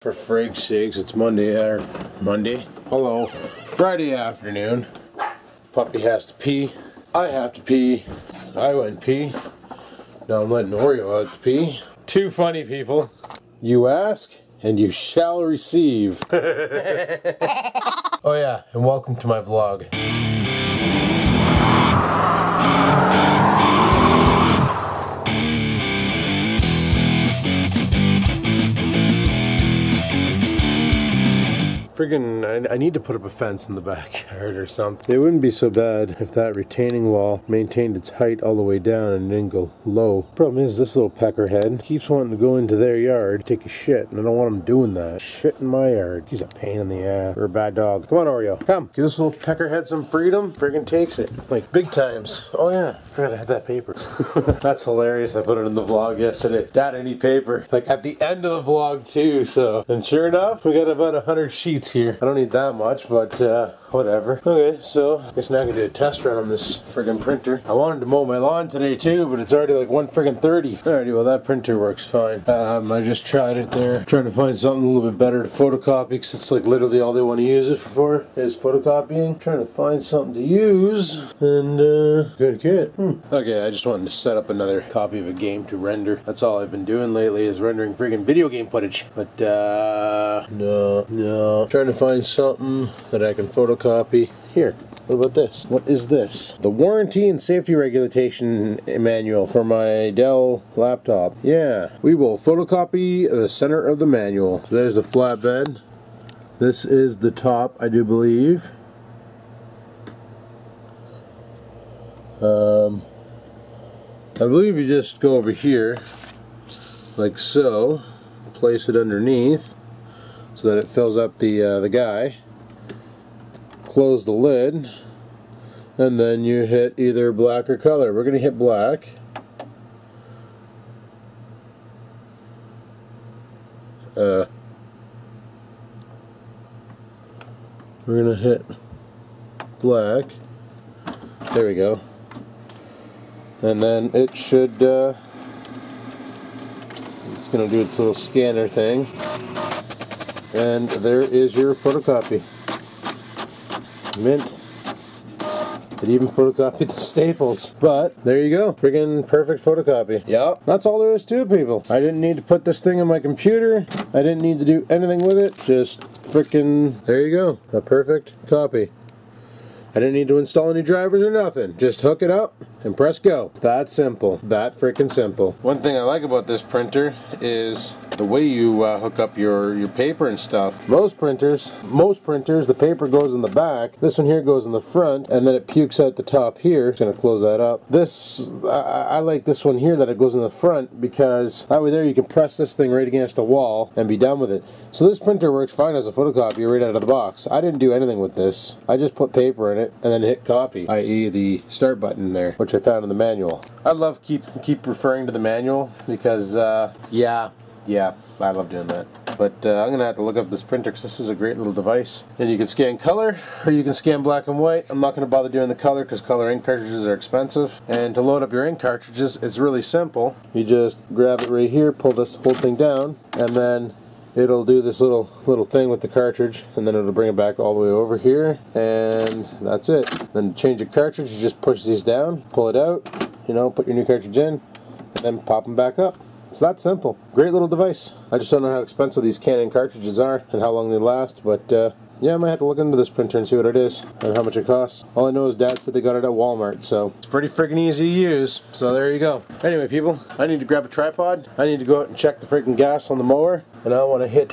For frig's sakes, it's Monday. Hello. Friday afternoon. Puppy has to pee. I have to pee. I went pee. Now I'm letting Oreo out to pee. Two funny people. You ask, and you shall receive. Oh yeah, and welcome to my vlog. Friggin', I need to put up a fence in the backyard or something. It wouldn't be so bad if that retaining wall maintained its height all the way down and didn't go low. Problem is, this little peckerhead keeps wanting to go into their yard, take a shit, and I don't want him doing that. Shit in my yard. He's a pain in the ass. We're a bad dog. Come on, Oreo. Come. Give this little peckerhead some freedom. Friggin' takes it. Like, big times. Oh yeah, I forgot I had that paper. That's hilarious. I put it in the vlog yesterday. Dad, I need paper. Like, at the end of the vlog, too, so. And sure enough, we got about 100 sheets here. I don't need that much, but whatever. Okay, so I guess now I can do a test run on this friggin' printer. I wanted to mow my lawn today too, but it's already like 1:30. Alrighty, well that printer works fine. I just tried it there, trying to find something a little bit better to photocopy, because it's like literally all they want to use it for is photocopying. Trying to find something to use, and good kit. Okay, I just wanted to set up another copy of a game to render. That's all I've been doing lately, is rendering friggin' video game footage. But no. Trying to find something that I can photocopy. Here, what about this? What is this? The warranty and safety regulation manual for my Dell laptop. Yeah, we will photocopy the center of the manual. So there's the flatbed. This is the top, I do believe. I believe you just go over here, like so, place it underneath, so that it fills up the guy. Close the lid, and then you hit either black or color. We're going to hit black. We're going to hit black. There we go. And then it should, it's going to do its little scanner thing. And there is your photocopy. Mint. It even photocopied the staples. But there you go. Friggin' perfect photocopy. Yep. That's all there is to it, people. I didn't need to put this thing in my computer. I didn't need to do anything with it. Just frickin', there you go. A perfect copy. I didn't need to install any drivers or nothing. Just hook it up and press go. It's that simple. That frickin' simple. One thing I like about this printer is the way you hook up your paper and stuff. Most printers, the paper goes in the back. This one here goes in the front, and then it pukes out the top here. Just gonna close that up. This, I like this one here that it goes in the front, because that way there you can press this thing right against a wall and be done with it. So this printer works fine as a photocopier right out of the box. I didn't do anything with this. I just put paper in it and then hit copy, i.e. the start button there, which I found in the manual. I love keep referring to the manual, because yeah, I love doing that. But I'm going to have to look up this printer, because this is a great little device. And you can scan color, or you can scan black and white. I'm not going to bother doing the color, because color ink cartridges are expensive. And to load up your ink cartridges, it's really simple. You just grab it right here, pull this whole thing down, and then it'll do this little thing with the cartridge, and then it'll bring it back all the way over here, and that's it. Then to change your cartridge, you just push these down, pull it out, put your new cartridge in, and then pop them back up. It's that simple. Great little device. I just don't know how expensive these Canon cartridges are and how long they last, but yeah, I might have to look into this printer and see what it is and how much it costs. All I know is Dad said they got it at Walmart, so it's pretty friggin' easy to use. So there you go. Anyway, people, I need to grab a tripod. I need to go out and check the friggin' gas on the mower, and I want to hit.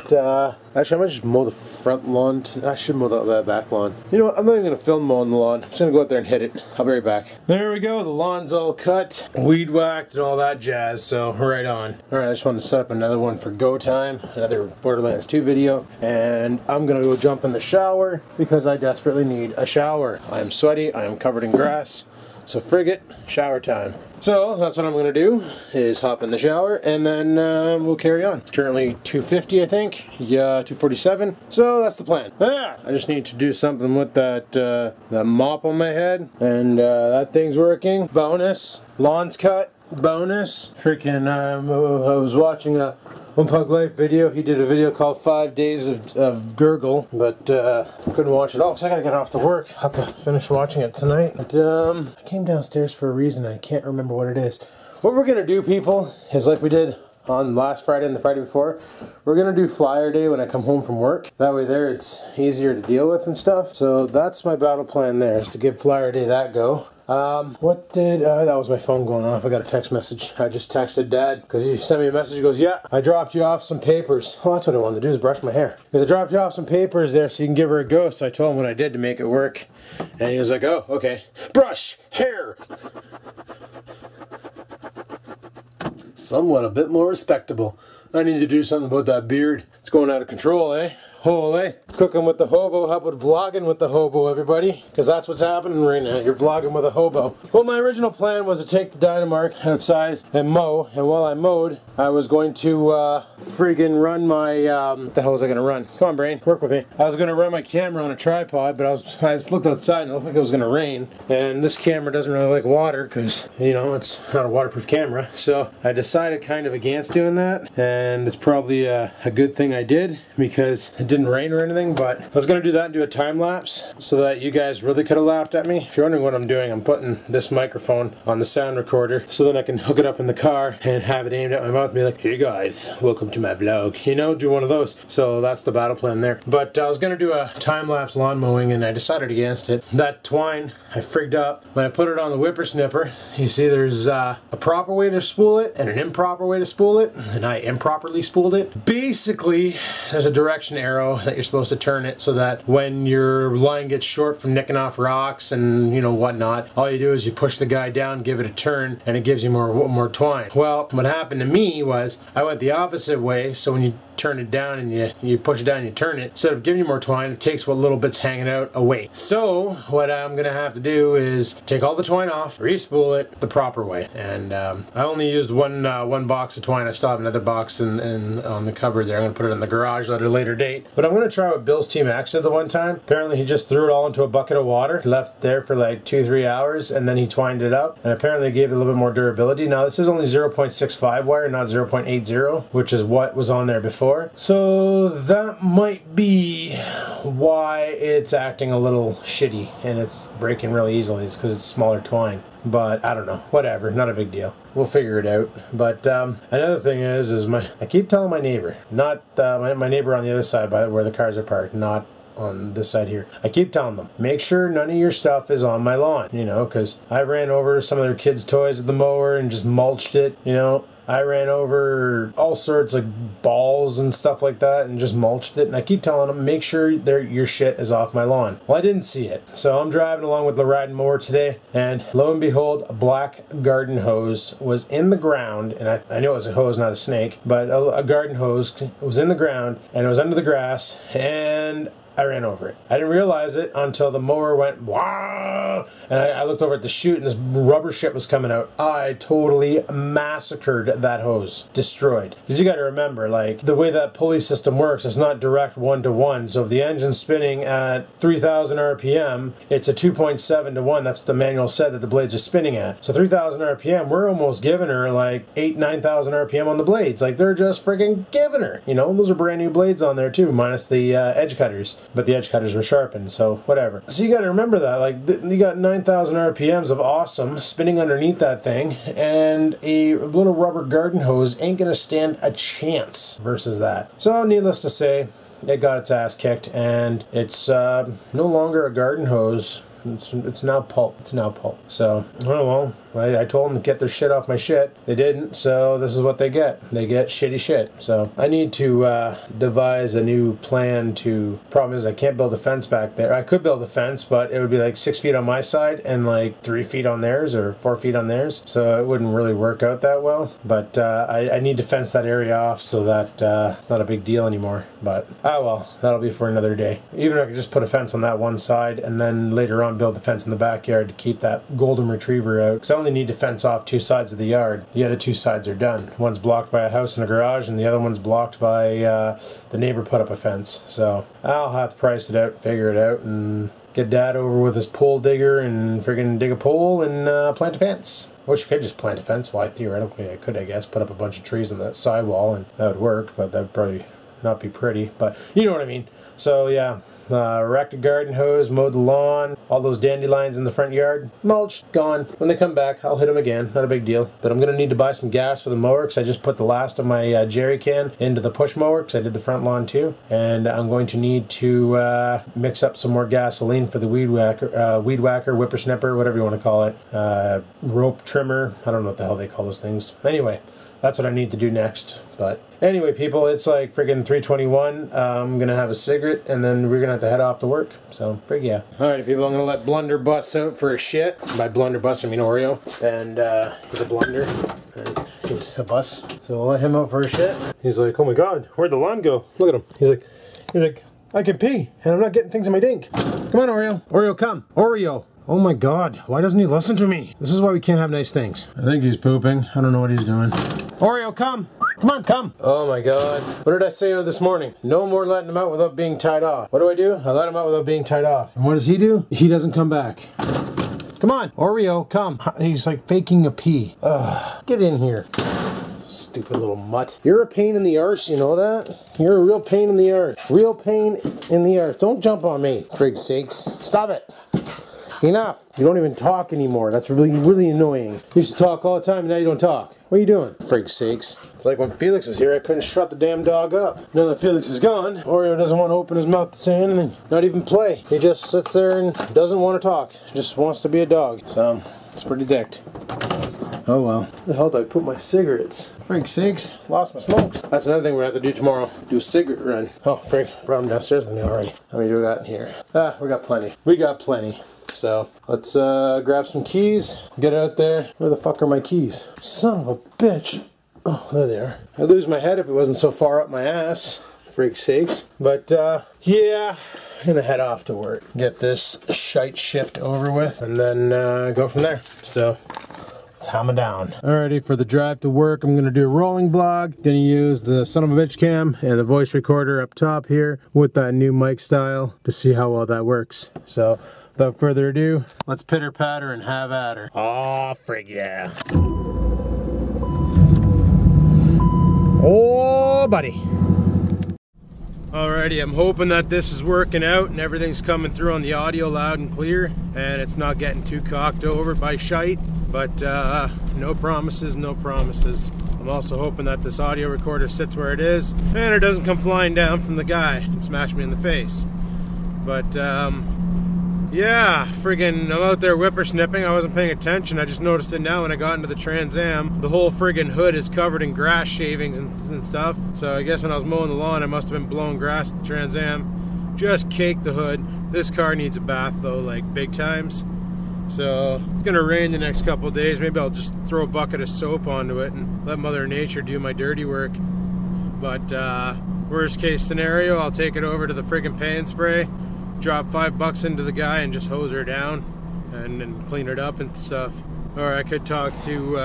Actually, I might just mow the front lawn. I should mow that back lawn. You know what? I'm not even gonna film mowing the lawn. I'm just gonna go out there and hit it. I'll be right back. There we go. The lawn's all cut, weed whacked, and all that jazz. So right on. All right, I just wanted to set up another one for go time, another Borderlands 2 video, and I'm gonna go jump in the shower because I desperately need a shower. I am sweaty. I am covered in grass. So frig it, shower time. So that's what I'm going to do, is hop in the shower, and then we'll carry on. It's currently 2:50, I think. Yeah, 2:47. So that's the plan. I just need to do something with that mop on my head, and that thing's working. Bonus. Lawn's cut. Bonus. Freaking, I was watching a One Pug Life video. He did a video called 5 Days of Gurgle, but couldn't watch it all because I gotta get off to work. I'll have to finish watching it tonight. But I came downstairs for a reason. I can't remember what it is. What we're gonna do, people, is like we did on last Friday and the Friday before, we're gonna do flyer day when I come home from work. That way there it's easier to deal with and stuff. So that's my battle plan there, is to give flyer day that go. What did, that was my phone going off. I got a text message. I just texted Dad because he sent me a message. He goes, yeah, I dropped you off some papers. Well, that's what I wanted to do, is brush my hair. Because I dropped you off some papers there so you can give her a go. So I told him what I did to make it work. And he was like, oh, okay. Brush hair. Somewhat a bit more respectable. I need to do something about that beard. It's going out of control, eh? Holy. Cooking with the hobo. How about vlogging with the hobo, everybody? Because that's what's happening right now. You're vlogging with a hobo. Well, my original plan was to take the Dynamark outside and mow. And while I mowed, I was going to friggin' run my... what the hell was I going to run? Come on, brain. Work with me. I was going to run my camera on a tripod, but I just looked outside and it looked like it was going to rain. And this camera doesn't really like water because, you know, it's not a waterproof camera. So I decided kind of against doing that. And it's probably a good thing I did because it didn't rain or anything, but I was going to do that and do a time lapse so that you guys really could have laughed at me. If you're wondering what I'm doing, I'm putting this microphone on the sound recorder so then I can hook it up in the car and have it aimed at my mouth and be like, hey guys, welcome to my vlog. You know, do one of those. So that's the battle plan there. But I was going to do a time lapse lawn mowing and I decided against it. That twine, I frigged up. When I put it on the whippersnipper, you see there's a proper way to spool it and an improper way to spool it, and I improperly spooled it. Basically, there's a direction arrow that you're supposed to turn it so that when your line gets short from nicking off rocks and, you know, whatnot, all you do is you push the guy down, give it a turn, and it gives you more twine. Well, what happened to me was I went the opposite way, so when you turn it down and you push it down and you turn it, instead of giving you more twine, it takes what little bit's hanging out away. So what I'm gonna have to do is take all the twine off, re-spool it the proper way. And I only used one box of twine. I still have another box on the cupboard there. I'm gonna put it in the garage at a later date. But I'm gonna try what Bill's Team X did the one time. Apparently he just threw it all into a bucket of water, left it there for like 2-3 hours, and then he twined it up, and apparently it gave it a little bit more durability. Now this is only 0.65 wire, not 0.80, which is what was on there before. So that might be why it's acting a little shitty and it's breaking really easily. It's because it's smaller twine. But I don't know, whatever, not a big deal. We'll figure it out. But another thing is I keep telling my neighbor, not my neighbor on the other side by where the cars are parked, not on this side here. I keep telling them, make sure none of your stuff is on my lawn, you know, because I ran over some of their kids' toys with the mower and just mulched it, you know. I ran over all sorts of balls and stuff like that and just mulched it. And I keep telling them, make sure your shit is off my lawn. Well, I didn't see it. So I'm driving along with the riding mower today. And lo and behold, a black garden hose was in the ground. And I know it was a hose, not a snake. But a garden hose was in the ground and it was under the grass. And I ran over it. I didn't realize it until the mower went wow, and I looked over at the chute and this rubber shit was coming out. I totally massacred that hose. Destroyed. Because you got to remember, like, the way that pulley system works, it's not direct 1-to-1. So if the engine's spinning at 3,000 RPM, it's a 2.7 to 1. That's what the manual said that the blades are spinning at. So 3,000 RPM, we're almost giving her like 8,000-9,000 RPM on the blades. Like, they're just freaking giving her. You know, those are brand new blades on there too, minus the edge cutters. But the edge cutters were sharpened, so whatever. So you got to remember that, like, you got 9,000 RPMs of awesome spinning underneath that thing, and a little rubber garden hose ain't gonna stand a chance versus that. So needless to say, it got its ass kicked, and it's no longer a garden hose. It's now pulp. It's now pulp. So, oh well, I told them to get their shit off my shit. They didn't, so this is what they get. They get shitty shit. So, I need to devise a new plan to... Problem is, I can't build a fence back there. I could build a fence, but it would be like 6 feet on my side and like 3 feet on theirs or 4 feet on theirs. So, it wouldn't really work out that well. But I need to fence that area off so that it's not a big deal anymore. But, oh well, that'll be for another day. Even if I could just put a fence on that one side and then later on build the fence in the backyard to keep that golden retriever out. Because I only need to fence off 2 sides of the yard. The other 2 sides are done. One's blocked by a house and a garage, and the other one's blocked by the neighbor put up a fence. So I'll have to price it out, figure it out, and get Dad over with his pole digger and friggin' dig a pole and plant a fence. I wish I could just plant a fence. Well, theoretically I could, I guess. Put up a bunch of trees on the sidewall and that would work, but that would probably not be pretty. But you know what I mean. So yeah. Wrecked a garden hose, mowed the lawn, all those dandelions in the front yard, mulched, gone. When they come back, I'll hit them again, not a big deal. But I'm going to need to buy some gas for the mower because I just put the last of my jerry can into the push mower because I did the front lawn too. And I'm going to need to mix up some more gasoline for the weed whacker, whippersnapper, whatever you want to call it. Rope trimmer, I don't know what the hell they call those things. Anyway, that's what I need to do next. But anyway, people, it's like friggin' 3:21. I'm gonna have a cigarette and then we're gonna have to head off to work. So, frig yeah. Alright, people, I'm gonna let Blunderbuss out for a shit. By Blunderbuss, I mean Oreo. And he's a blunder. And he's a bus. So we'll let him out for a shit. He's like, oh my god, where'd the lawn go? Look at him. He's like, I can pee and I'm not getting things in my dink. Come on, Oreo. Oreo, come. Oreo. Oh my god, why doesn't he listen to me? This is why we can't have nice things. I think he's pooping. I don't know what he's doing. Oreo, come! Come on, come! Oh my god. What did I say this morning? No more letting him out without being tied off. What do? I let him out without being tied off. And what does he do? He doesn't come back. Come on, Oreo, come. He's like faking a pee. Ugh, get in here. Stupid little mutt. You're a pain in the arse, you know that? You're a real pain in the arse. Real pain in the arse. Don't jump on me. Frig's sakes. Stop it. Enough. You don't even talk anymore. That's really annoying. You used to talk all the time, and now you don't talk. What are you doing? Frig's sakes. It's like when Felix was here, I couldn't shut the damn dog up. Now that Felix is gone, Oreo doesn't want to open his mouth to say anything. Not even play. He just sits there and doesn't want to talk. Just wants to be a dog. So, it's pretty dicked. Oh well. Where the hell did I put my cigarettes? Frig's sakes. Lost my smokes. That's another thing we're going to have to do tomorrow. Do a cigarette run. Oh, frig. Brought them downstairs with me already. How many do we got in here? Ah, we got plenty. We got plenty. So, let's grab some keys, get out there. Where the fuck are my keys? Son of a bitch. Oh, there they are. I'd lose my head if it wasn't so far up my ass. Frig's sakes. But, yeah, I'm gonna head off to work. Get this shite shift over with, and then go from there. So, let's hammer down. Alrighty, for the drive to work, I'm gonna do a rolling vlog. Gonna use the son of a bitch cam and the voice recorder up top here with that new mic style to see how well that works. So, without further ado, let's pitter patter and have at her. Aw, frig yeah. Oh, buddy. Alrighty, I'm hoping that this is working out and everything's coming through on the audio loud and clear and it's not getting too cocked over by shite. But no promises, no promises. I'm also hoping that this audio recorder sits where it is and it doesn't come flying down from the guy and smash me in the face. But yeah, friggin' I'm out there whippersnipping. I wasn't paying attention. I just noticed it now when I got into the Trans Am. The whole friggin' hood is covered in grass shavings and stuff. So I guess when I was mowing the lawn, I must have been blowing grass at the Trans Am. Just caked the hood. This car needs a bath though, like big times. So it's gonna rain the next couple of days. Maybe I'll just throw a bucket of soap onto it and let Mother Nature do my dirty work. But worst case scenario, I'll take it over to the friggin' pay and spray. Drop $5 into the guy and just hose her down and then clean it up and stuff. Or I could talk to,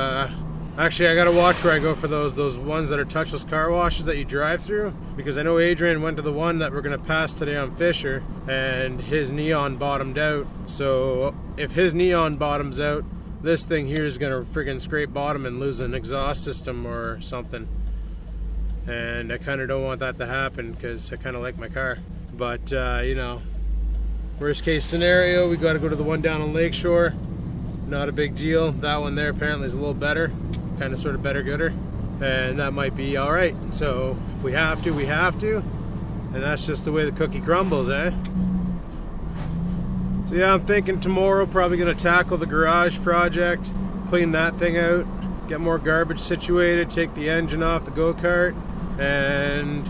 actually I gotta watch where I go for those ones that are touchless car washes that you drive through. Because I know Adrian went to the one that we're gonna pass today on Fisher and his neon bottomed out. So if his neon bottoms out, this thing here is gonna friggin' scrape bottom and lose an exhaust system or something. And I kinda don't want that to happen because I kinda like my car. But, you know, worst case scenario, we got to go to the one down on Lakeshore. Not a big deal. That one there apparently is a little better, kind of sort of better gooder, and that might be all right. So if we have to, we have to, and that's just the way the cookie crumbles, eh? So yeah, I'm thinking tomorrow probably going to tackle the garage project, clean that thing out, get more garbage situated, take the engine off the go-kart, and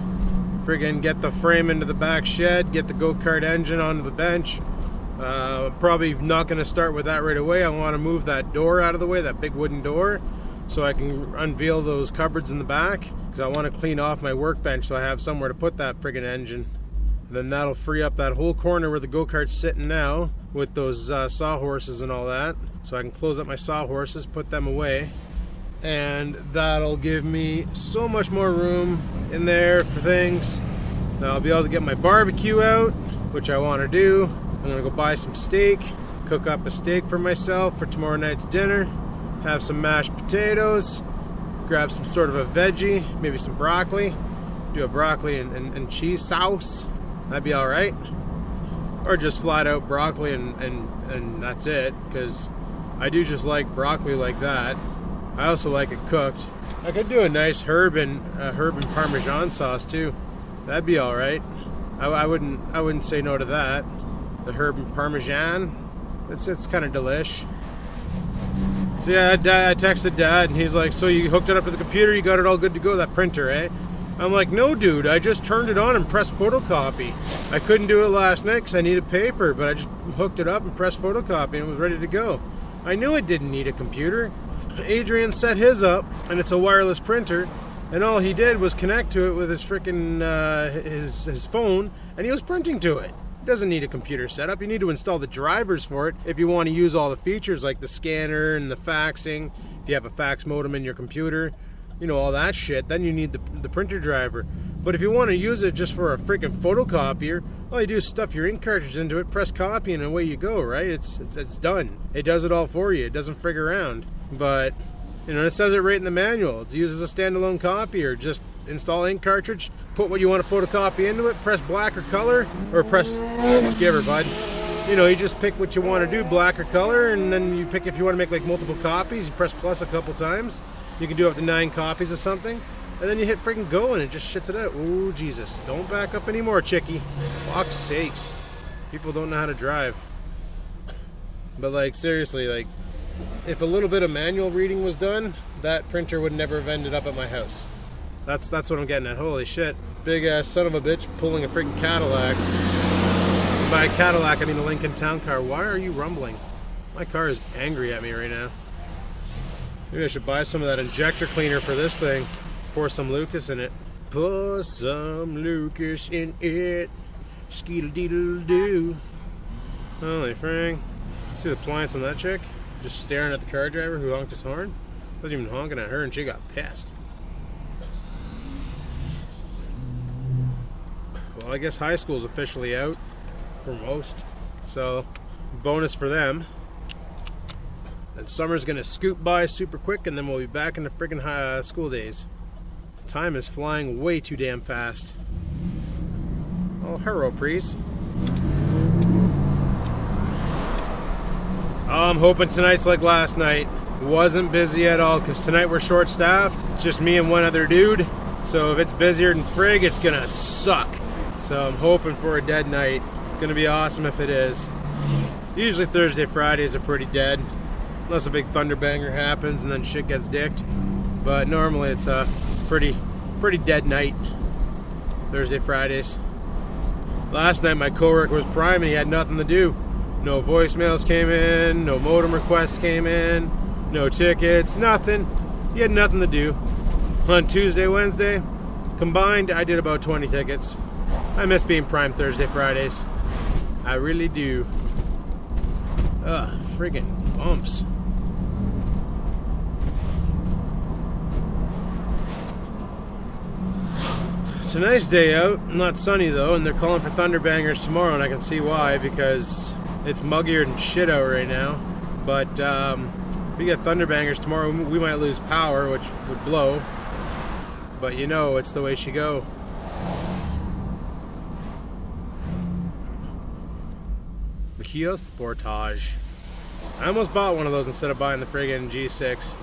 friggin' get the frame into the back shed, get the go-kart engine onto the bench. Probably not going to start with that right away. I want to move that door out of the way, that big wooden door, so I can unveil those cupboards in the back, because I want to clean off my workbench so I have somewhere to put that friggin' engine. And then that'll free up that whole corner where the go-kart's sitting now with those sawhorses and all that, so I can close up my sawhorses, put them away. And that'll give me so much more room in there for things. Now I'll be able to get my barbecue out, which I want to do. I'm gonna go buy some steak, cook up a steak for myself for tomorrow night's dinner, have some mashed potatoes, grab some sort of a veggie, maybe some broccoli, do a broccoli and cheese sauce. That'd be alright. Or just flat out broccoli and that's it, because I do just like broccoli like that. I also like it cooked. I could do a nice herb and Parmesan sauce too. That'd be alright. I wouldn't say no to that. The herb and Parmesan, it's kind of delish. So yeah, I texted Dad and he's like, so you hooked it up to the computer, you got it all good to go, that printer, eh? I'm like, no dude, I just turned it on and pressed photocopy. I couldn't do it last night because I needed paper, but I just hooked it up and pressed photocopy and it was ready to go. I knew it didn't need a computer. Adrian set his up and it's a wireless printer, and all he did was connect to it with his freaking his phone, and he was printing to it. It doesn't need a computer setup. You need to install the drivers for it if you want to use all the features like the scanner and the faxing. If you have a fax modem in your computer, you know, all that shit, then you need the printer driver. But if you want to use it just for a freaking photocopier, all you do is stuff your ink cartridge into it, press copy, and away you go, right? It's done. It does it all for you. It doesn't frig around. But, you know, it says it right in the manual. It's used as a standalone copier. Just install ink cartridge, put what you want to photocopy into it, press black or color, or press whichever, bud. You know, you just pick what you want to do, black or color, and then you pick if you want to make like multiple copies, you press plus a couple times. You can do up to 9 copies of something, and then you hit freaking go and it just shits it out. Oh, Jesus. Don't back up anymore, chickie. Fuck's sakes. People don't know how to drive. But like, seriously, like, if a little bit of manual reading was done, that printer would never have ended up at my house. That's what I'm getting at. Holy shit. Big ass son of a bitch pulling a freaking Cadillac. And by a Cadillac, I mean a Lincoln Town Car. Why are you rumbling? My car is angry at me right now. Maybe I should buy some of that injector cleaner for this thing. Pour some Lucas in it. Pour some Lucas in it. Skeedle-deedle-doo. Holy fring. See the appliance on that chick? Just staring at the car driver who honked his horn. Wasn't even honking at her and she got pissed. Well, I guess high school's officially out for most. So, bonus for them. And summer's gonna scoot by super quick and then we'll be back in the friggin' school days. Time is flying way too damn fast. Oh, hello, Preece. I'm hoping tonight's like last night. It wasn't busy at all because tonight we're short-staffed. It's just me and one other dude. So if it's busier than frig, it's gonna suck. So I'm hoping for a dead night. It's gonna be awesome if it is. Usually Thursday, Fridays are pretty dead. Unless a big thunderbanger happens and then shit gets dicked. But normally it's a pretty dead night. Thursday, Fridays. Last night my coworker was prime and he had nothing to do. No voicemails came in, no modem requests came in, no tickets, nothing. He had nothing to do. On Tuesday, Wednesday, combined, I did about 20 tickets. I miss being prime Thursday, Fridays. I really do. Ugh, friggin' bumps. It's a nice day out, not sunny though, and they're calling for thunderbangers tomorrow, and I can see why, because it's muggier than shit out right now. But if we get thunderbangers tomorrow, we might lose power, which would blow. But you know, it's the way she go. The Kia Sportage. I almost bought one of those instead of buying the friggin' G6.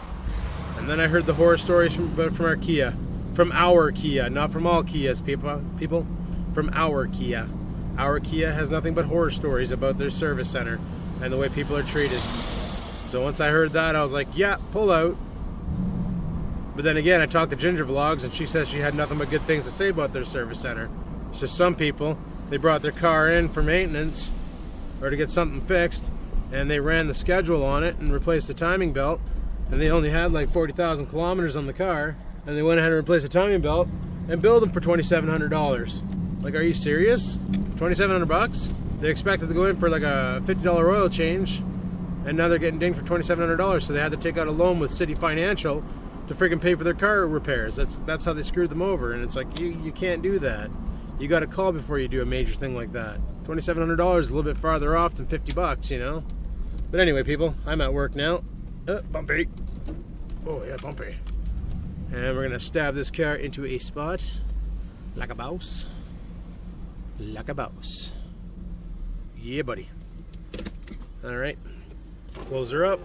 And then I heard the horror stories from our Kia. From our Kia, not from all Kias, people. From our Kia. Our Kia has nothing but horror stories about their service center and the way people are treated. So once I heard that, I was like, yeah, pull out. But then again, I talked to Ginger Vlogs and she says she had nothing but good things to say about their service center. So some people, they brought their car in for maintenance or to get something fixed, and they ran the schedule on it and replaced the timing belt, and they only had like 40,000 kilometers on the car, and they went ahead and replaced the timing belt and billed them for $2,700. Like, are you serious? 2,700 bucks? They expected to go in for like a $50 oil change, and now they're getting dinged for $2,700, so they had to take out a loan with City Financial to freaking pay for their car repairs. That's how they screwed them over, and it's like, you can't do that. You got to call before you do a major thing like that. $2,700 is a little bit farther off than 50 bucks, you know? But anyway, people, I'm at work now. Bumpy. Oh, yeah, bumpy. And we're going to stab this car into a spot like a boss. Like a boss. Yeah, buddy. Alright. Close her up.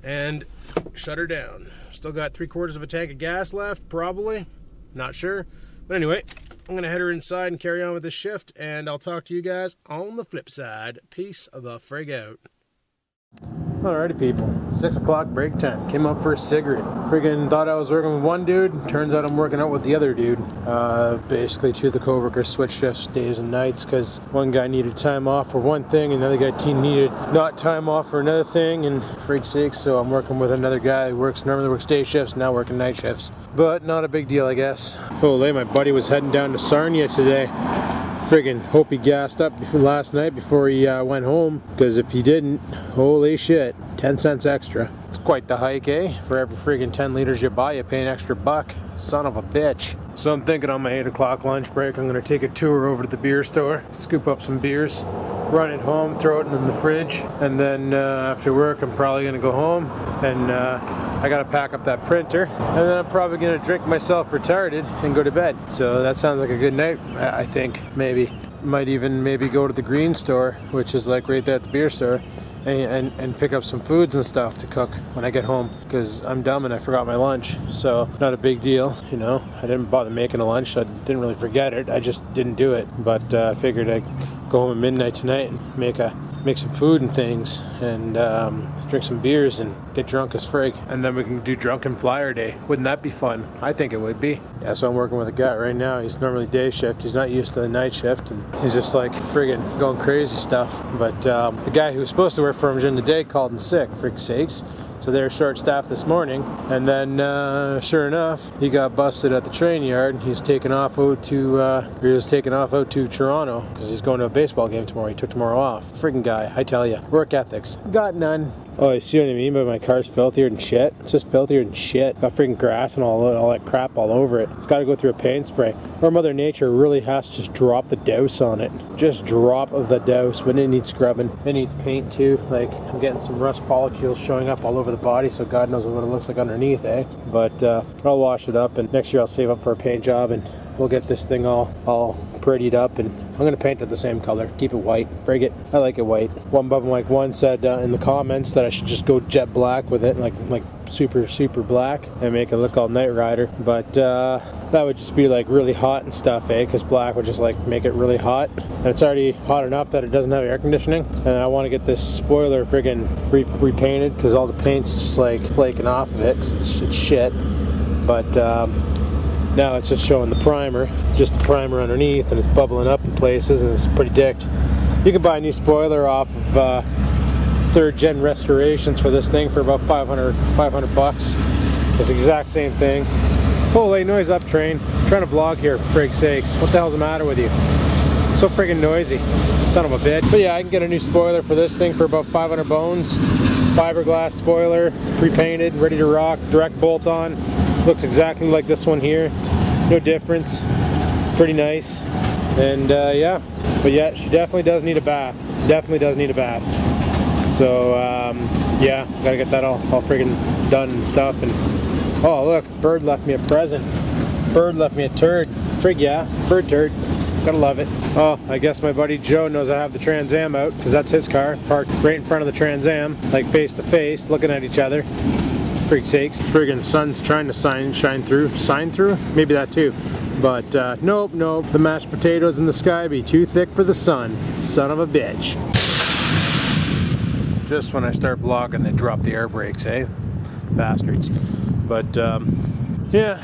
And shut her down. Still got 3/4 of a tank of gas left, probably. Not sure. But anyway, I'm going to head her inside and carry on with this shift, and I'll talk to you guys on the flip side. Peace the frig out. Alrighty, people. 6 o'clock break time. Came up for a cigarette. Friggin' thought I was working with one dude. Turns out I'm working out with the other dude. Basically, two of the co-workers switched shifts days and nights because one guy needed time off for one thing, and another guy needed not time off for another thing, and freak's sake, so I'm working with another guy who normally works day shifts, now working night shifts. But not a big deal, I guess. Holy, my buddy was heading down to Sarnia today. Friggin' hope he gassed up last night before he went home, because if he didn't, holy shit, 10 cents extra. It's quite the hike, eh? For every friggin' 10 liters you buy, you pay an extra buck. Son of a bitch. So I'm thinking on my 8 o'clock lunch break, I'm gonna take a tour over to the beer store, scoop up some beers, run it home, throw it in the fridge, and then after work I'm probably gonna go home and I gotta pack up that printer, and then I'm probably gonna drink myself retarded and go to bed. So that sounds like a good night, I think. Maybe. Might even maybe go to the green store, which is like right there at the beer store, and pick up some foods and stuff to cook when I get home, because I'm dumb and I forgot my lunch. So not a big deal, you know. I didn't bother making a lunch. I didn't really forget it. I just didn't do it. But I figured I'd go home at midnight tonight and make some food and things, and drink some beers and get drunk as frig, and then we can do drunken flyer day. Wouldn't that be fun? I think it would be. Yeah, so I'm working with a guy right now. He's normally day shift. He's not used to the night shift, and he's just like friggin' going crazy stuff. But the guy who was supposed to work for him during the day called in sick, frig sakes. So they were short-staffed this morning, and then sure enough, he got busted at the train yard. He's taken off out to Toronto because he's going to a baseball game tomorrow. He took tomorrow off. Friggin' guy, I tell ya, work ethics, got none. Oh, you see what I mean? But my car's filthier than shit. It's just filthier than shit. Got friggin' grass and all that crap all over it. It's got to go through a paint spray. Or Mother Nature really has to just drop the douse on it. Just drop the douse, but it needs scrubbing. It needs paint too. Like, I'm getting some rust follicles showing up all over the body, so God knows what it looks like underneath, eh? But I'll wash it up, and next year I'll save up for a paint job, and we'll get this thing all prettied up, and I'm gonna paint it the same color. Keep it white. Frig it. I like it white. One said in the comments that I should just go jet black with it, like super black, and make it look all Knight Rider. But that would just be like really hot and stuff, eh? Because black would just like make it really hot, and it's already hot enough that it doesn't have air conditioning. And I want to get this spoiler friggin' repainted because all the paint's just like flaking off of it. It's shit. But now it's just showing the primer, just the primer underneath, and it's bubbling up in places, and it's pretty dicked. You can buy a new spoiler off of 3rd gen restorations for this thing for about 500 bucks. It's the exact same thing. Holy noise up, train. I'm trying to vlog here, for frig's sakes. What the hell's the matter with you? So friggin' noisy. Son of a bitch. But yeah, I can get a new spoiler for this thing for about 500 bones. Fiberglass spoiler, pre-painted, ready to rock, direct bolt on. Looks exactly like this one here. No difference. Pretty nice. And yeah. But yeah, she definitely does need a bath. Definitely does need a bath. So yeah, gotta get that all friggin' done and stuff. And oh look, bird left me a present. Bird left me a turd. Frig yeah, bird turd. Gotta love it. Oh, I guess my buddy Joe knows I have the Trans Am out, because that's his car, parked right in front of the Trans Am, like face to face, looking at each other. Freak sakes. Friggin' sun's trying to shine through? Maybe that too. But nope. The mashed potatoes in the sky be too thick for the sun. Son of a bitch. Just when I start vlogging, they drop the air brakes, eh? Bastards. But yeah,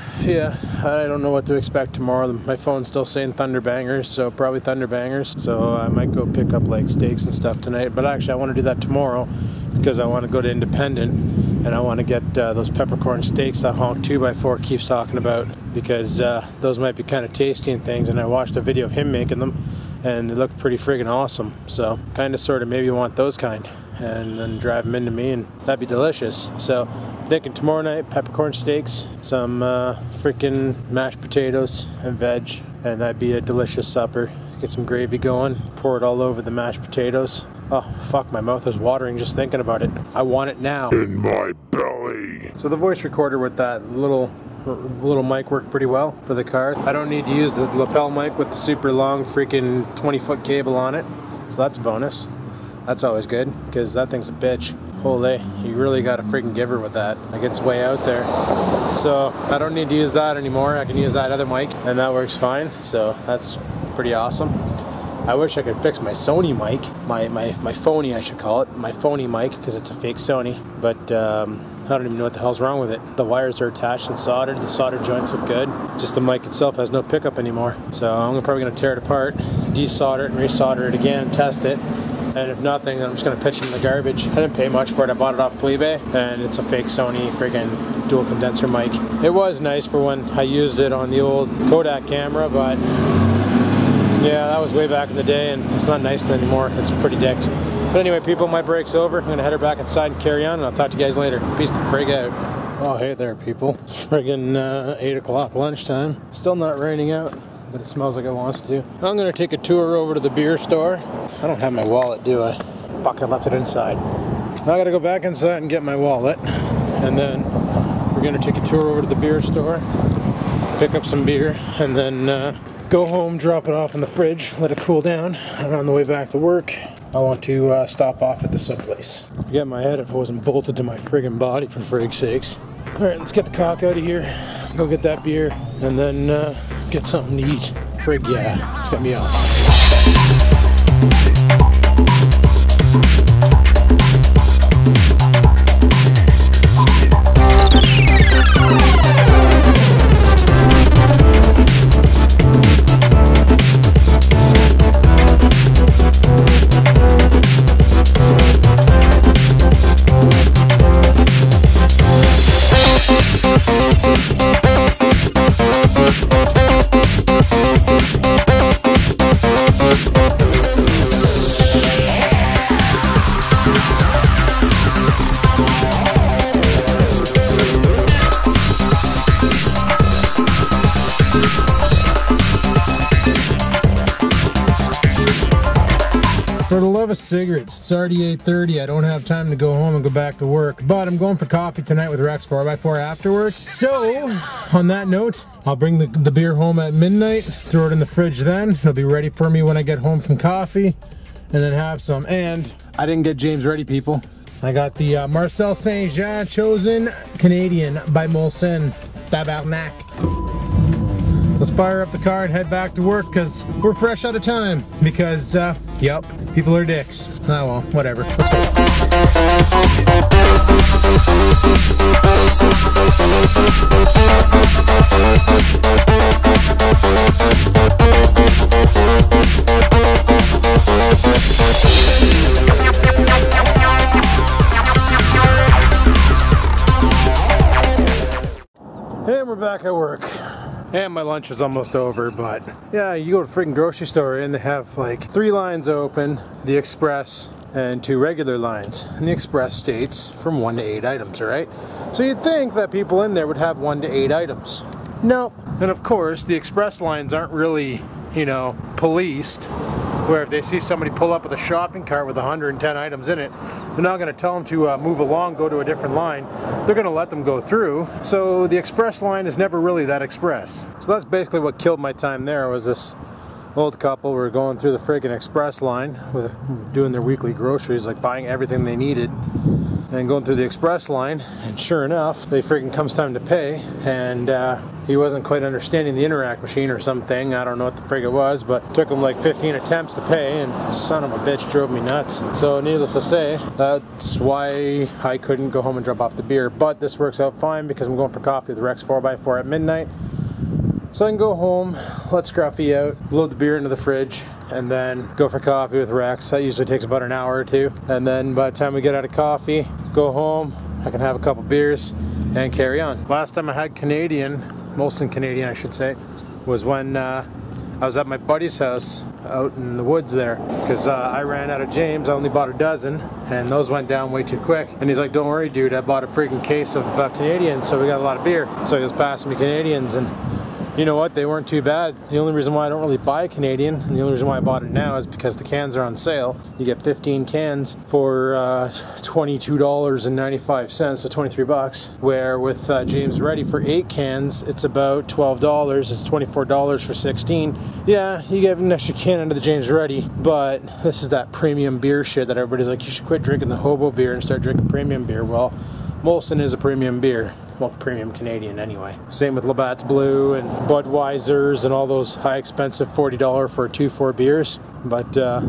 I don't know what to expect tomorrow. My phone's still saying Thunderbangers, so probably Thunderbangers. So I might go pick up like steaks and stuff tonight. But actually I want to do that tomorrow because I want to go to Independent. And I want to get those peppercorn steaks that Honk 2x4 keeps talking about, because those might be kind of tasty and things, and I watched a video of him making them and they look pretty friggin' awesome. So kind of sort of maybe want those kind, and then drive them into me, and that'd be delicious. So I'm thinking tomorrow night peppercorn steaks, some freaking mashed potatoes and veg. and that'd be a delicious supper. Get some gravy going, pour it all over the mashed potatoes. Oh, fuck, my mouth is watering just thinking about it. I want it now. In my belly. So the voice recorder with that little mic worked pretty well for the car. I don't need to use the lapel mic with the super long freaking 20-foot cable on it. So that's a bonus. That's always good, because that thing's a bitch. Holy, you really got to freaking give her with that. Like, it's way out there. So I don't need to use that anymore. I can use that other mic, and that works fine. So that's pretty awesome. I wish I could fix my Sony mic, my phony, I should call it, my phony mic, because it's a fake Sony. But I don't even know what the hell's wrong with it. The wires are attached and soldered. The solder joints look good. Just the mic itself has no pickup anymore. So I'm probably going to tear it apart, desolder it, and resolder it again, test it. And if nothing, then I'm just going to pitch it in the garbage. I didn't pay much for it. I bought it off Fleabay, and it's a fake Sony friggin' dual condenser mic. It was nice for when I used it on the old Kodak camera, but yeah, that was way back in the day, and it's not nice anymore. It's pretty dicked. But anyway, people, my break's over. I'm going to head her back inside and carry on, and I'll talk to you guys later. Peace the frig out. Oh, hey there, people. It's friggin' 8 o'clock lunchtime. Still not raining out, but it smells like it wants to. I'm going to take a tour over to the beer store. I don't have my wallet, do I? Fuck, I left it inside. I got to go back inside and get my wallet, and then we're going to take a tour over to the beer store, pick up some beer, and then go home, drop it off in the fridge, let it cool down, and on the way back to work, I want to stop off at the sub place. Forget my head if it wasn't bolted to my friggin' body, for frig's sakes. Alright, let's get the cock out of here, go get that beer, and then get something to eat. Frig yeah, it's got me off. For the love of cigarettes, it's already 8:30. I don't have time to go home and go back to work, but I'm going for coffee tonight with Rex 4x4 after work. So, on that note, I'll bring the beer home at midnight, throw it in the fridge then. It'll be ready for me when I get home from coffee, and then have some. And I didn't get James ready, people. I got the Marcel Saint Jean Chosen Canadian by Molson Tabarnak. Let's fire up the car and head back to work, because we're fresh out of time. Because, yep, people are dicks. Oh well, whatever. Let's go. And we're back at work. And my lunch is almost over, but yeah, you go to a freaking grocery store and they have like 3 lines open, the express, and 2 regular lines. And the express states from 1 to 8 items, right? So you'd think that people in there would have 1 to 8 items. No. And of course, the express lines aren't really, you know, policed, where if they see somebody pull up with a shopping cart with 110 items in it, they're not going to tell them to move along, go to a different line. They're going to let them go through. So the express line is never really that express. So that's basically what killed my time there, was this old couple were going through the friggin' express line, with doing their weekly groceries, like buying everything they needed, and going through the express line, and sure enough, they friggin' comes time to pay, and he wasn't quite understanding the Interact machine or something. I don't know what the frig it was, but it took him like 15 attempts to pay, and son of a bitch drove me nuts. So needless to say, that's why I couldn't go home and drop off the beer. But this works out fine, because I'm going for coffee with Rex 4x4 at midnight. So I can go home, let Scruffy out, load the beer into the fridge, and then go for coffee with Rex. That usually takes about an hour or 2. And then by the time we get out of coffee, go home, I can have a couple beers and carry on. Last time I had Canadian, Molson Canadian I should say, was when I was at my buddy's house out in the woods there, because I ran out of James. I only bought a dozen, and those went down way too quick. And he's like, don't worry dude, I bought a freaking case of Canadian, so we got a lot of beer. So he was passing me Canadians, and You know what? They weren't too bad. The only reason why I don't really buy Canadian, and the only reason why I bought it now is because the cans are on sale. You get 15 cans for $22.95, so 23 bucks. Where with James Ready for 8 cans, it's about $12. It's $24 for 16. Yeah, you get an extra can under the James Ready, but this is that premium beer shit that everybody's like, you should quit drinking the hobo beer and start drinking premium beer. Well, Molson is a premium beer. Well, premium Canadian anyway. Same with Labatt's Blue and Budweiser's and all those high expensive $40 for 2-4 beers. But I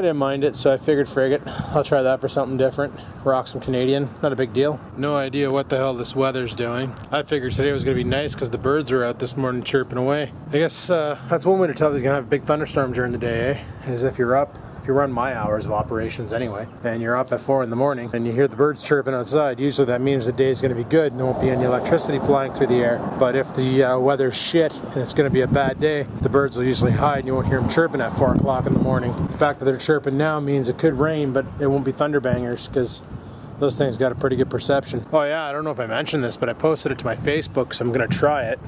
didn't mind it, so I figured frig it. I'll try that for something different. Rock some Canadian, not a big deal. No idea what the hell this weather's doing. I figured today was gonna be nice because the birds are out this morning chirping away. I guess that's one way to tell that you're gonna have a big thunderstorm during the day, eh? Is if you're up. If you run my hours of operations anyway, and you're up at 4 in the morning and you hear the birds chirping outside, usually that means the day is going to be good and there won't be any electricity flying through the air. But if the weather's shit and it's going to be a bad day, the birds will usually hide and you won't hear them chirping at 4 o'clock in the morning. The fact that they're chirping now means it could rain, but it won't be thunderbangers because those things got a pretty good perception. Oh yeah, I don't know if I mentioned this, but I posted it to my Facebook, so I'm going to try it.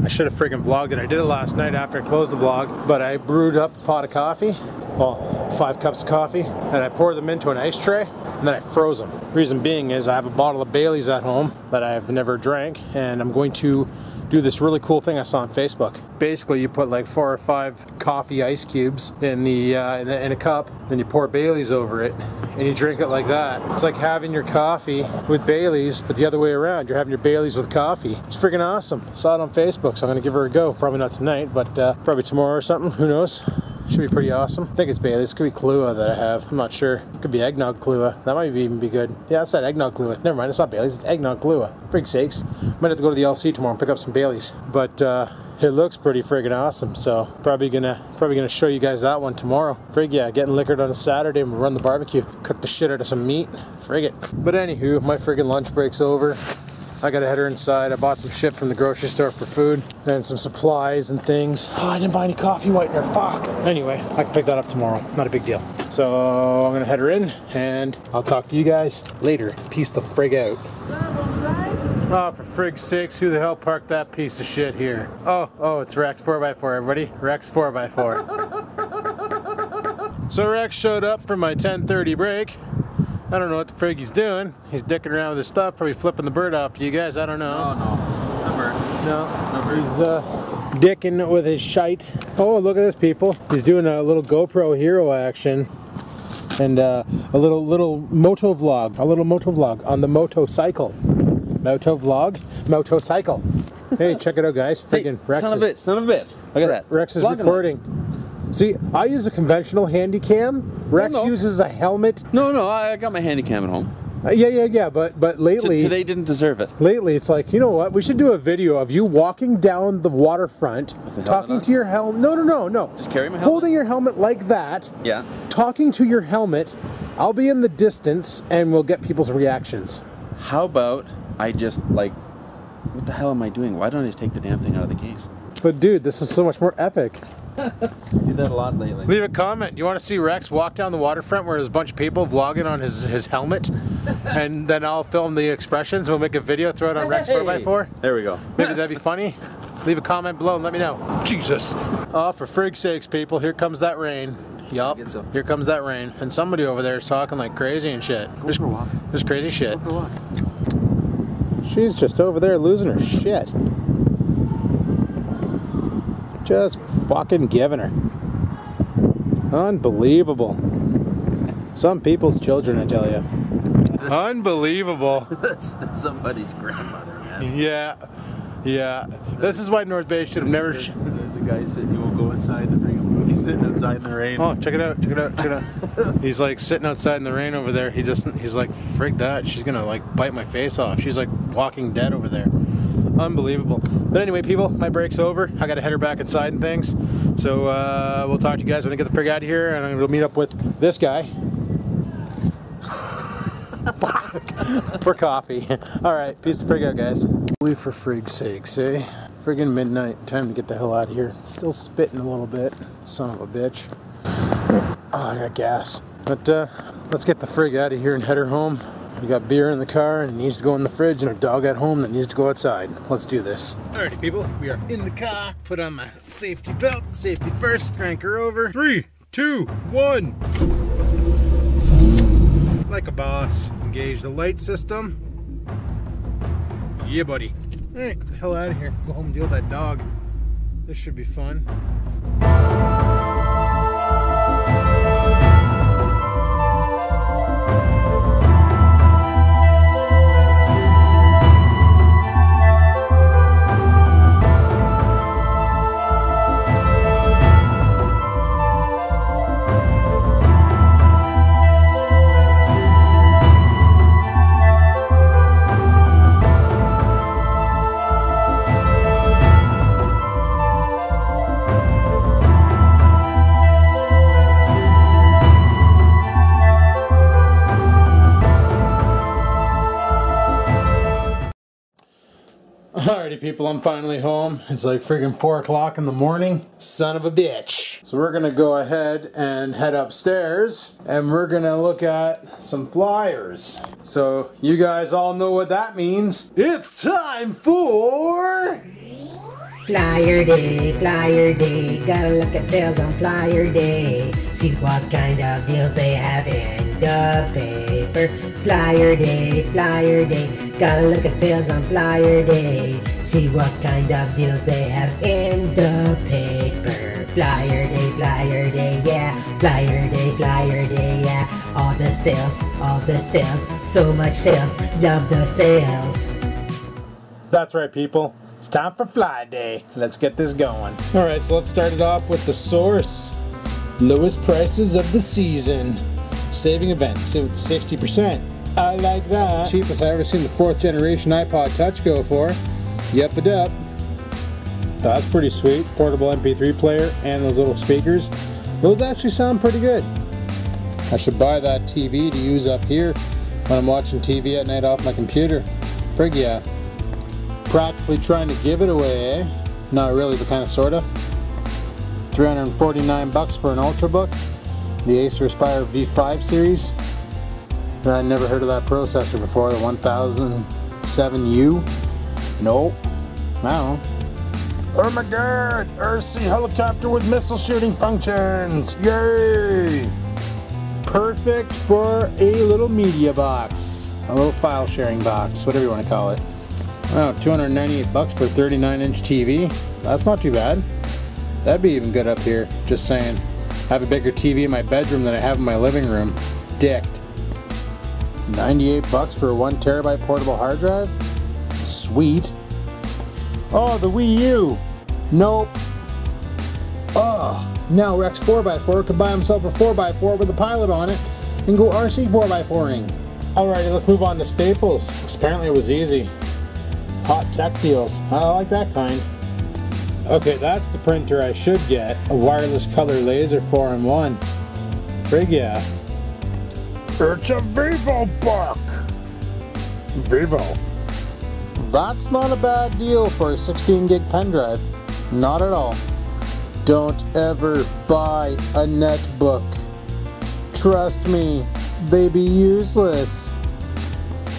I should have friggin' vlogged it. I did it last night after I closed the vlog, but I brewed up a pot of coffee, well, 5 cups of coffee, and I poured them into an ice tray, and then I froze them. Reason being is I have a bottle of Bailey's at home that I've never drank, and I'm going to do this really cool thing I saw on Facebook. Basically, you put like 4 or 5 coffee ice cubes in a cup, then you pour Bailey's over it, and you drink it like that. It's like having your coffee with Bailey's, but the other way around. You're having your Bailey's with coffee. It's freaking awesome. Saw it on Facebook, so I'm gonna give her a go. Probably not tonight, but probably tomorrow or something. Who knows? Should be pretty awesome. I think it's Bailey's. Could be Kahlua that I have. I'm not sure. Could be eggnog Kahlua. That might even be good. Yeah, that's that eggnog Kahlua. Never mind, it's not Bailey's. It's eggnog Kahlua. Frig sakes. Might have to go to the LC tomorrow and pick up some Bailey's. But it looks pretty friggin' awesome. So probably gonna show you guys that one tomorrow. Frig yeah, getting liquored on a Saturday and we'll run the barbecue. Cook the shit out of some meat. Frig it. But anywho, my friggin' lunch break's over. I gotta head her inside. I bought some shit from the grocery store for food and some supplies and things. Oh, I didn't buy any coffee whitener. Fuck. Anyway, I can pick that up tomorrow. Not a big deal. So I'm gonna head her in and I'll talk to you guys later. Peace the frig out. Oh, for frig's sakes, who the hell parked that piece of shit here? Oh, it's Rex 4x4, everybody. Rex 4x4. So Rex showed up for my 10:30 break. I don't know what the frig he's doing. He's dicking around with his stuff, probably flipping the bird off to you guys. I don't know. Oh, no bird. No bird. He's dicking with his shite. Oh, look at this, people. He's doing a little GoPro hero action and a little moto vlog. A little moto vlog on the motorcycle. Moto vlog? Motorcycle. Hey, check it out, guys. Freaking Rex. Son of a bitch. Look at that. Rex is recording. See, I use a conventional handy cam. Rex uses a helmet. No, I got my handy cam at home. Yeah, but lately... Today didn't deserve it. Lately, it's like, you know what? We should do a video of you walking down the waterfront, talking to your helmet. No. Just carry my helmet? Holding your helmet like that. Yeah. Talking to your helmet. I'll be in the distance, and we'll get people's reactions. How about I just, like... What the hell am I doing? Why don't I take the damn thing out of the case? But dude, this is so much more epic. I do that a lot lately. Leave a comment. Do you want to see Rex walk down the waterfront where there's a bunch of people vlogging on his helmet? And then I'll film the expressions. We'll make a video, throw it on Rex 4x4. There we go. Maybe that'd be funny. Leave a comment below and let me know. Jesus. Oh, for frig's sakes, people. Here comes that rain. Yup. Here comes that rain. And somebody over there is talking like crazy and shit. There's crazy shit. She's just over there losing her shit. Just fucking giving her. Unbelievable. Some people's children, I tell you. Unbelievable. That's somebody's grandmother, man. Yeah. This is why North Bay should have never... The guy said he won't go inside to bring a movie. He's sitting outside in the rain. Oh, check it out. He's like sitting outside in the rain over there. He's like, frig that. She's gonna like bite my face off. She's like walking dead over there. Unbelievable. But anyway, people, my break's over. I gotta head her back inside and things. So we'll talk to you guys when I get the frig out of here, and we'll meet up with this guy for coffee. All right, peace of frig out, guys. Leave for frig's sakes, eh? Friggin' midnight. Time to get the hell out of here. Still spitting a little bit. Son of a bitch. Oh, I got gas. But let's get the frig out of here and head her home. We got beer in the car and it needs to go in the fridge, and a dog at home that needs to go outside. Let's do this. Alrighty people, we are in the car. Put on my safety belt. Safety first. Crank her over. 3, 2, 1. Like a boss. Engage the light system. Yeah, buddy. Alright, get the hell out of here. Go home and deal with that dog. This should be fun. Alrighty people, I'm finally home. It's like friggin' 4 o'clock in the morning. Son of a bitch. So we're gonna go ahead and head upstairs and we're gonna look at some flyers. So you guys all know what that means. It's time for... Flyer day, gotta look at sales on flyer day. See what kind of deals they have in the paper. Flyer day, gotta look at sales on flyer day. See what kind of deals they have in the paper. Flyer day, yeah. Flyer day, yeah. All the sales, so much sales, love the sales. That's right people. It's time for Fly Day. Let's get this going. Alright, so let's start it off with the source. Lowest prices of the season. Saving event. Save it to 60%. I like that. Cheapest I ever seen the 4th generation iPod Touch go for. Yep it up. That's pretty sweet. Portable MP3 player and those little speakers. Those actually sound pretty good. I should buy that TV to use up here when I'm watching TV at night off my computer. Frig yeah. Practically trying to give it away, eh? Not really, but kind of sorta. 349 bucks for an Ultrabook, the Acer Aspire V5 series. I never heard of that processor before, the 1007U. Nope. I don't know. Oh my god! RC helicopter with missile shooting functions! Yay! Perfect for a little media box, a little file sharing box, whatever you want to call it. Wow, 298 bucks for a 39-inch TV. That's not too bad. That'd be even good up here. Just saying. I have a bigger TV in my bedroom than I have in my living room. Dicked. 98 bucks for a 1 terabyte portable hard drive? Sweet. Oh, the Wii U. Nope. Oh, now Rex 4x4 could buy himself a 4x4 with a pilot on it and go RC 4x4ing. Alrighty, let's move on to Staples. Apparently it was easy. Hot tech deals. I like that kind. Okay, that's the printer I should get. A wireless color laser 4-in-1. Frig yeah. It's a Vivo book. Vivo. That's not a bad deal for a 16 gig pen drive. Not at all. Don't ever buy a netbook. Trust me, they be useless.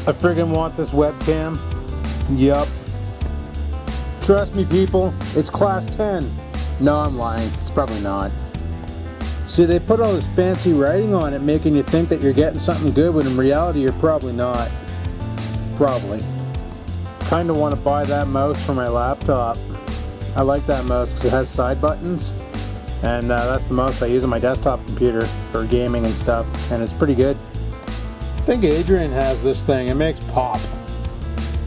I friggin' want this webcam. Yup. Trust me people, it's class 10. No, I'm lying. It's probably not. See, they put all this fancy writing on it making you think that you're getting something good when in reality you're probably not. Probably. Kinda want to buy that mouse for my laptop. I like that mouse because it has side buttons. And that's the mouse I use on my desktop computer for gaming and stuff. And it's pretty good. I think Adrian has this thing. It makes pop.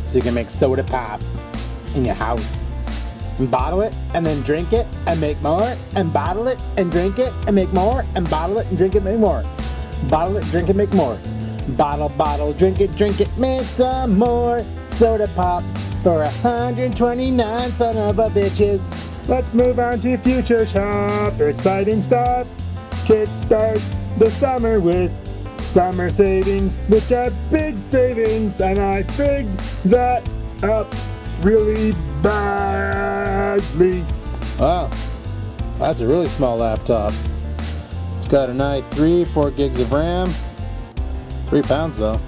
So you can make soda pop in your house. And bottle it, and then drink it, and make more, and bottle it, and drink it, and make more, and bottle it, and drink it, make more. Bottle it, drink it, make more. Bottle, drink it, make some more. Soda pop for 129 son of a bitches. Let's move on to Future Shop. Exciting stuff. Kickstart the summer with summer savings, which are big savings, and I figged that up really badly. Wow, that's a really small laptop. It's got an i3, 4 gigs of RAM, 3 pounds though.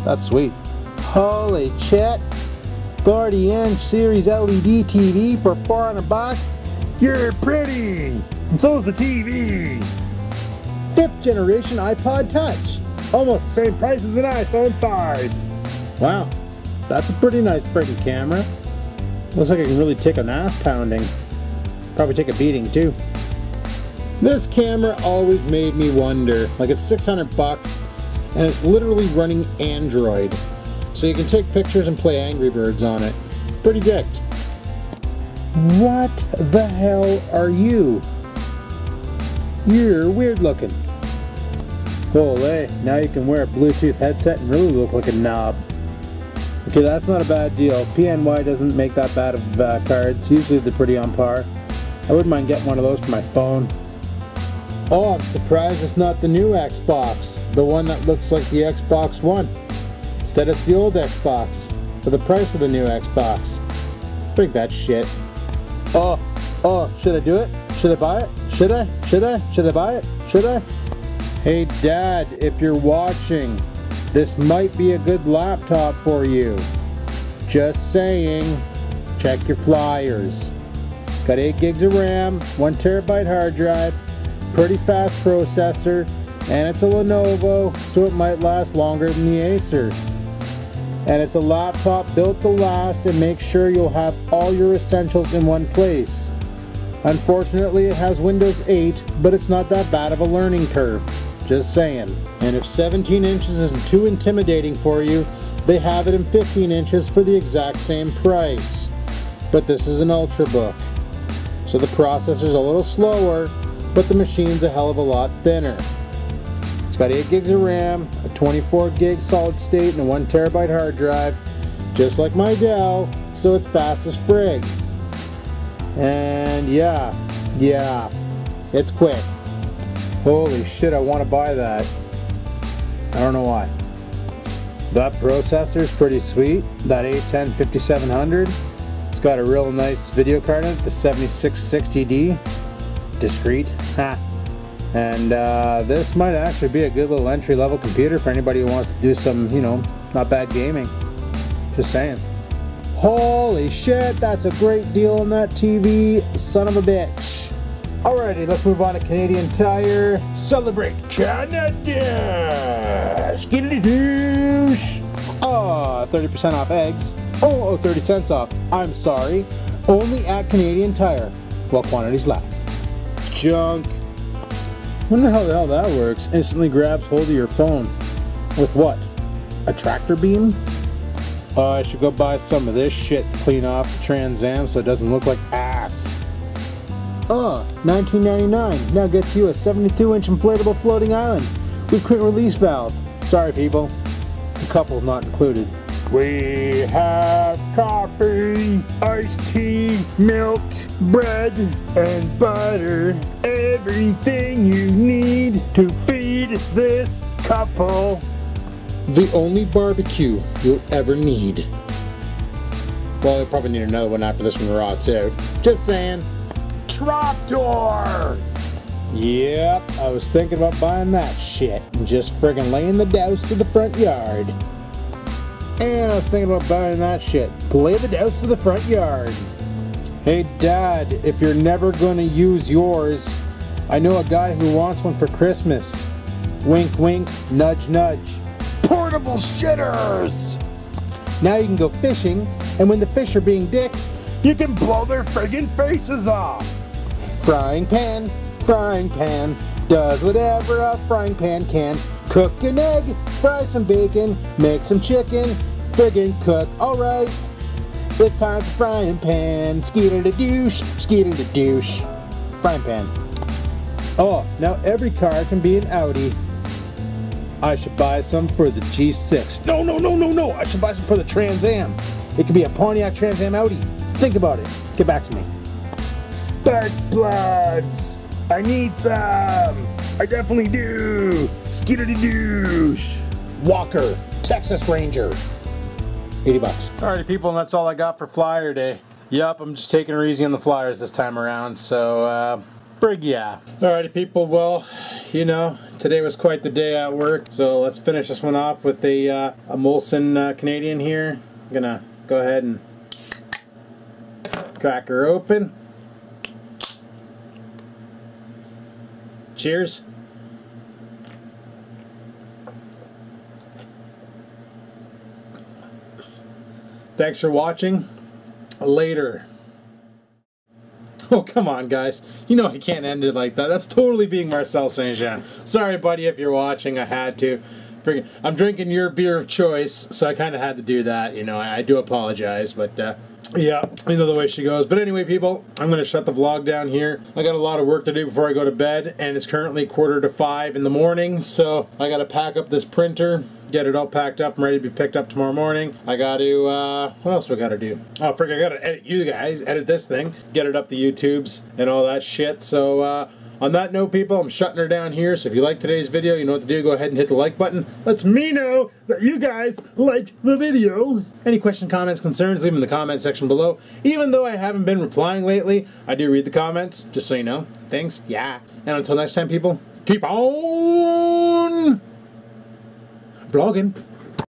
That's sweet. Holy shit. 40-inch series LED TV for $400. You're pretty! And so's the TV! 5th generation iPod Touch. Almost the same price as an iPhone 5. Wow, that's a pretty nice friggin' camera. Looks like it can really take an ass pounding. Probably take a beating too. This camera always made me wonder. Like, it's $600 and it's literally running Android. So you can take pictures and play Angry Birds on it. Pretty dicked. What the hell are you? You're weird looking. Holy, now you can wear a Bluetooth headset and really look like a knob. Okay, that's not a bad deal. PNY doesn't make that bad of cards. Usually they're pretty on par. I wouldn't mind getting one of those for my phone. Oh, I'm surprised it's not the new Xbox. The one that looks like the Xbox One. Instead it's the old Xbox. For the price of the new Xbox. Frig that shit. Oh, should I do it? Should I buy it? Should I buy it? Should I? Hey Dad, if you're watching, this might be a good laptop for you. Just saying. Check your flyers. It's got 8 gigs of RAM, 1 terabyte hard drive, pretty fast processor, and it's a Lenovo, so it might last longer than the Acer. And it's a laptop built to last and make sure you'll have all your essentials in one place. Unfortunately, it has Windows 8, but it's not that bad of a learning curve. Just saying. And if 17 inches isn't too intimidating for you, they have it in 15 inches for the exact same price. But this is an Ultrabook. So the processor's a little slower, but the machine's a hell of a lot thinner. It's got 8 gigs of RAM, a 24 gig solid state, and a 1 terabyte hard drive, just like my Dell, so it's fast as frig. And yeah, it's quick. Holy shit, I want to buy that. I don't know why. That processor's pretty sweet, that A10 5700. It's got a real nice video card in it, the 7660D. Discreet. Ha. And this might actually be a good little entry-level computer for anybody who wants to do some, you know, not bad gaming. Just saying. Holy shit, that's a great deal on that TV, son of a bitch. Alrighty, let's move on to Canadian Tire. Celebrate Canada! Skiddy douche! 30% off eggs. 30 cents off. I'm sorry. Only at Canadian Tire, while quantities last. Junk. Wonder how the hell that works. Instantly grabs hold of your phone. With what? A tractor beam? I should go buy some of this shit to clean off the Trans Am so it doesn't look like ass. $19.99 now gets you a 72-inch inflatable floating island with quick release valve. Sorry people, the couple's not included. We have coffee, iced tea, milk, bread, and butter. Everything you need to feed this couple. The only barbecue you'll ever need. Well, you'll probably need another one after this one rots out. Just saying. Trapdoor! Yep, I was thinking about buying that shit and just friggin' laying the douse to the front yard. And I was thinking about buying that shit to lay the douse to the front yard. Hey Dad, if you're never gonna use yours, I know a guy who wants one for Christmas. Wink wink, nudge nudge. Portable shitters! Now you can go fishing, and when the fish are being dicks, You can blow their friggin' faces off! frying pan, does whatever a frying pan can. Cook an egg, fry some bacon, make some chicken, friggin' cook, alright. It's time for frying pan, skeeter to douche, frying pan. Oh, now every car can be an Audi. I should buy some for the G6. No, I should buy some for the Trans Am. It could be a Pontiac Trans Am Audi. Think about it. Get back to me. Spark plugs! I need some! I definitely do! Skeeter to douche! Walker, Texas Ranger. $80. Alrighty people, and that's all I got for flyer day. Yup, I'm just taking it easy on the flyers this time around, so frig yeah. Alrighty people, well, you know, today was quite the day at work, so let's finish this one off with a Molson Canadian here. I'm gonna go ahead and crack her open. Cheers. Thanks for watching. Later. Oh, come on, guys. You know I can't end it like that. That's totally being Marcel Saint-Jean. Sorry, buddy, if you're watching. I had to. I'm drinking your beer of choice, so I kind of had to do that. You know, I do apologize, but yeah, you know the way she goes. But anyway, people, I'm going to shut the vlog down here. I got a lot of work to do before I go to bed, and it's currently 4:45 in the morning, so I got to pack up this printer, get it all packed up and ready to be picked up tomorrow morning. I got to, what else do I got to do? Oh, frick, I got to edit you guys, edit this thing, get it up to YouTubes and all that shit. So, on that note, people, I'm shutting her down here. So if you like today's video, you know what to do. Go ahead and hit the like button. Lets me know that you guys like the video. Any questions, comments, concerns, leave them in the comment section below. Even though I haven't been replying lately, I do read the comments, just so you know. Thanks. Yeah. And until next time, people, keep on vlogging.